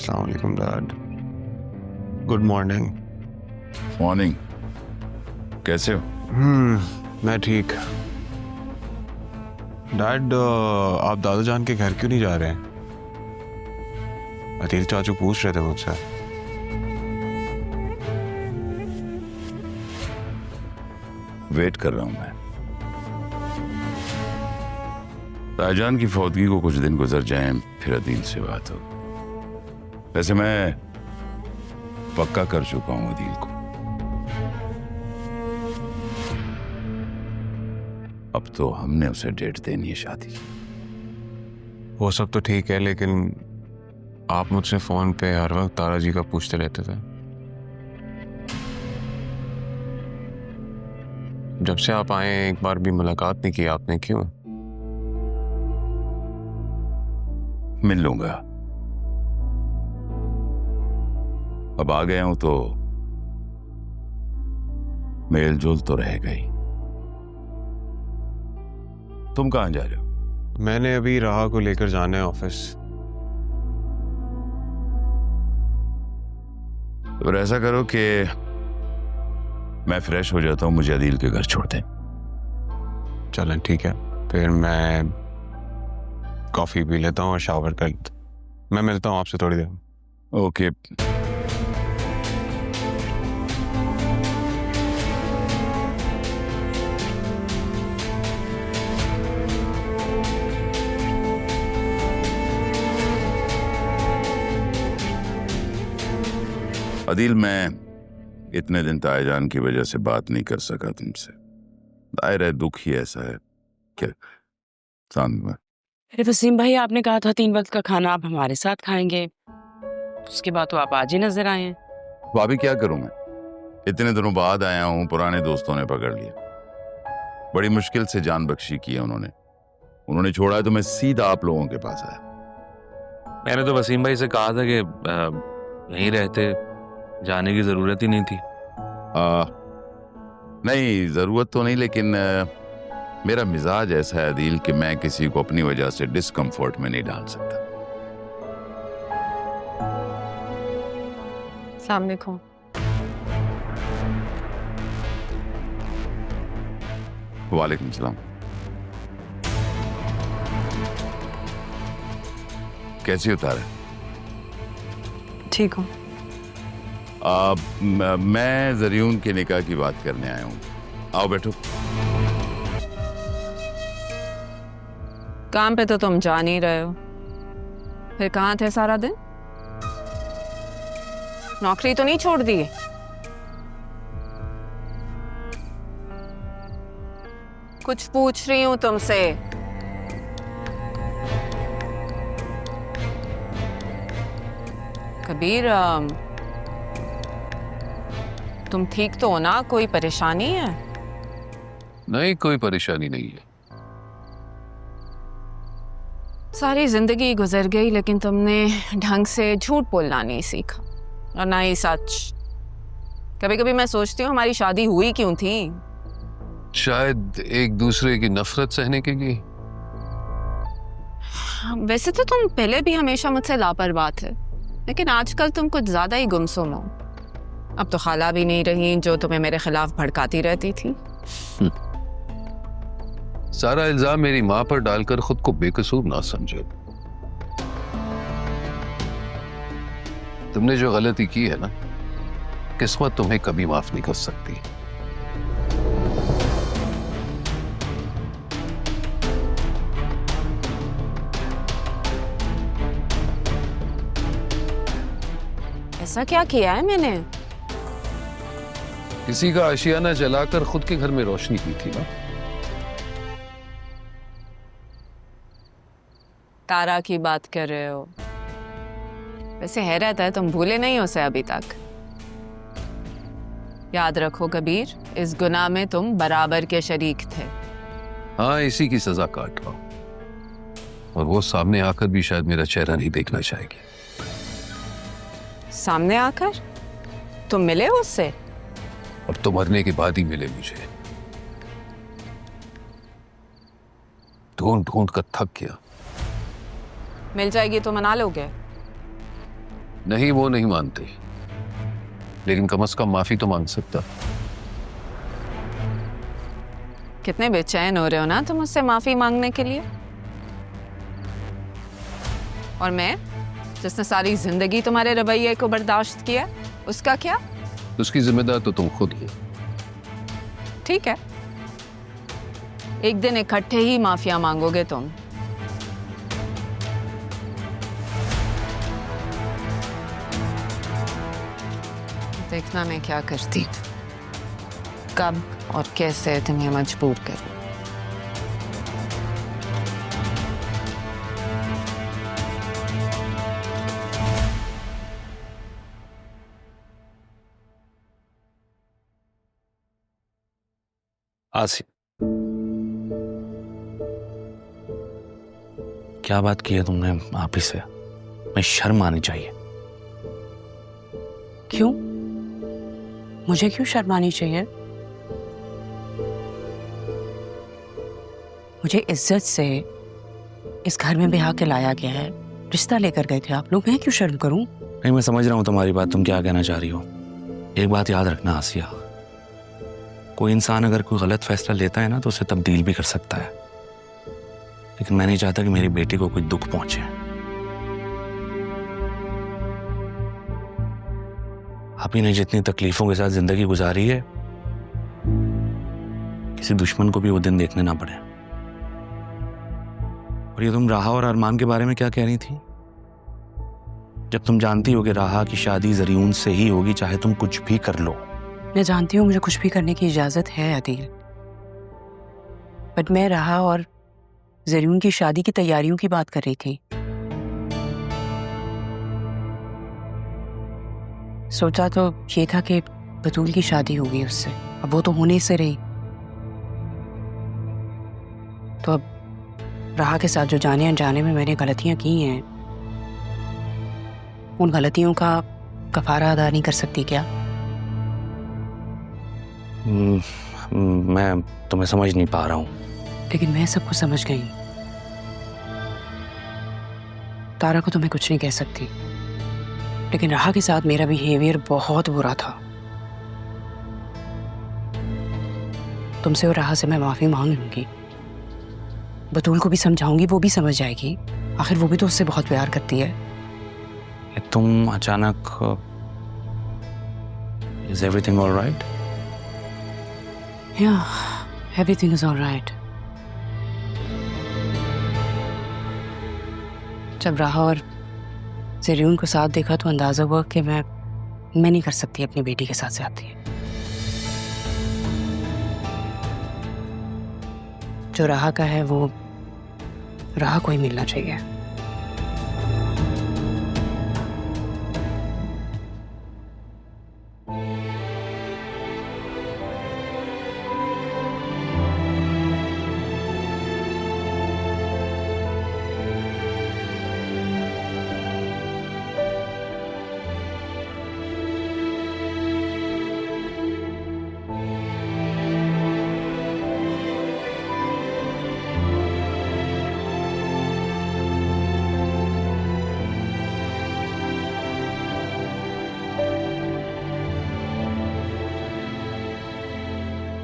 अस्सलाम वालेकुम dad. Good morning. Morning. कैसे हो? मैं ठीक। डैड आप दादा जान के घर क्यों नहीं जा रहे हैं? अतील चाचू पूछ रहे थे मुझसे। वेट कर रहा हूं मैं। ताईजान की फौतगी को कुछ दिन गुजर जाएं, फिर अदील से बात हो। वैसे मैं पक्का कर चुका हूं अदील को। अब तो हमने उसे डेट देनी है शादी की। वो सब तो ठीक है, लेकिन आप मुझसे फोन पे हर वक्त तारा जी का पूछते रहते थे। जब से आप आए एक बार भी मुलाकात नहीं की आपने, क्यों? मिल लूंगा। अब आ गया हूं तो मेल जोल तो रहेगा ही। तुम कहां जा रहे हो? मैंने अभी राहा को लेकर जाना है ऑफिस। और ऐसा करो कि मैं फ्रेश हो जाता हूं, मुझे अदील के घर छोड़ दें। चलें ठीक है, फिर मैं कॉफी पी लेता हूँ और शावर कर लेता हूँ। मैं मिलता हूँ आपसे थोड़ी देर में। ओके। अदील, मैं इतने दिन ताईजान की वजह से बात नहीं कर सका तुमसे। दायरा दुख ही ऐसा है। क्या सामने? अरे वसीम भाई, आपने कहा था 3 वक्त का खाना आप हमारे साथ खाएंगे। उसके बाद तो आप आज ही नजर आए हैं। भाभी क्या करूं मैं? इतने दिनों बाद आया हूं, पुराने दोस्तों ने पकड़ लिया। बड़ी मुश्किल से जान बख्शी की है उन्होंने छोड़ा है तो मैं सीधा आप लोगों के पास आया। मैंने तो वसीम भाई से कहा था कि यहीं रहते, जाने की जरूरत ही नहीं थी। नहीं, जरूरत तो नहीं, लेकिन मेरा मिजाज ऐसा है अदील कि मैं किसी को अपनी वजह से डिस्कम्फर्ट में नहीं डाल सकता। सामने खो। वालेकुम सलाम। कैसी उतारा? ठीक हूँ। मैं जरियून के निकाह की बात करने आया हूँ। आओ बैठो। काम पे तो तुम जा नहीं रहे हो, फिर कहाँ थे सारा दिन? नौकरी तो नहीं छोड़ दी? कुछ पूछ रही हूँ तुमसे। कबीर, तुम ठीक तो हो ना? कोई परेशानी है? नहीं, कोई परेशानी नहीं है। सारी जिंदगी गुजर गई लेकिन तुमने ढंग से झूठ बोलना नहीं सीखा, और ना ही सच। कभी कभी मैं सोचती हूँ हमारी शादी हुई क्यों थी? शायद एक दूसरे की नफरत सहने के लिए। वैसे तो तुम पहले भी हमेशा मुझसे लापरवाह थे, लेकिन आजकल तुम कुछ ज्यादा ही गुमसुम हो। अब तो खाला भी नहीं रही जो तुम्हें मेरे खिलाफ भड़काती रहती थी। सारा इल्जाम मेरी माँ पर डालकर खुद को बेकसूर ना समझो। तुमने जो गलती की है ना, किस्मत तुम्हें कभी माफ नहीं कर सकती। ऐसा क्या किया है मैंने? किसी का आशियाना जलाकर खुद के घर में रोशनी की थी ना। तारा की बात कर रहे हो? वैसे हैरत है तुम भूले नहीं हो उसे अभी तक। याद रखो कबीर, इस गुनाह में तुम बराबर के शरीक थे। हाँ, इसी की सजा काट रहा हूं, और वो सामने आकर भी शायद मेरा चेहरा नहीं देखना चाहेगी। सामने आकर? तुम मिले हो उससे? अब तो मरने के बाद ही मिले मुझे। ढूंढ ढूंढ कर थक गया। मिल जाएगी तो मना लोगे? नहीं, वो नहीं मानती, लेकिन कम से कम माफी तो मांग सकता। कितने बेचैन हो रहे हो ना तुम मुझसे माफी मांगने के लिए। और मैं, जिसने सारी जिंदगी तुम्हारे रवैये को बर्दाश्त किया, उसका क्या? उसकी जिम्मेदार तो तुम खुद हो। ठीक है, एक दिन इकट्ठे ही माफिया मांगोगे तुम। देखना मैं क्या करती, कब और कैसे तुम्हें मजबूर करूं। आसिफ, क्या बात की है तुमने आप ही से? मैं शर्म आनी चाहिए। क्यों? मुझे क्यों शर्मानी चाहिए? मुझे इज्जत से इस घर में ब्याह के लाया गया है, रिश्ता लेकर गए थे आप लोग, मैं क्यों शर्म करूं? नहीं, मैं समझ रहा हूं तुम्हारी बात, तुम क्या कहना चाह रही हो। एक बात याद रखना आसिया, कोई इंसान अगर कोई गलत फैसला लेता है ना तो उसे तब्दील भी कर सकता है, लेकिन मैं नहीं चाहता कि मेरी बेटी को कोई दुख पहुंचे। आप ही ने जितनी तकलीफों के साथ जिंदगी गुजारी है, किसी दुश्मन को भी वो दिन देखने ना पड़े। और ये तुम राहा और अरमान के बारे में क्या कह रही थी? जब तुम जानती हो कि राहा की शादी जरीउन से ही होगी, चाहे तुम कुछ भी कर लो। मैं जानती हूँ मुझे कुछ भी करने की इजाजत है अदील, बट मैं राहा और जरीउन की शादी की तैयारियों की बात कर रही थी। सोचा तो ये था कि बतूल की शादी होगी उससे, अब वो तो होने से रही, तो अब राहा के साथ जो जाने अनजाने में मैंने गलतियां की हैं, उन गलतियों का कफारा अदा नहीं कर सकती क्या? मैं तुम्हें समझ नहीं पा रहा हूँ। लेकिन मैं सब कुछ समझ गई। तारा को तो मैं कुछ नहीं कह सकती, लेकिन राहा के साथ मेरा बिहेवियर बहुत बुरा था। तुमसे और राहा से मैं माफी मांग लूंगी, बतूल को भी समझाऊंगी, वो भी समझ जाएगी, आखिर वो भी तो उससे बहुत प्यार करती है। तुम अचानक, is everything alright? Yeah, everything is all right. जब राहा और जरीउन को साथ देखा तो अंदाजा हुआ कि मैं नहीं कर सकती अपनी बेटी के साथ ज्यादती। जो राहा का है वो राहा को ही मिलना चाहिए।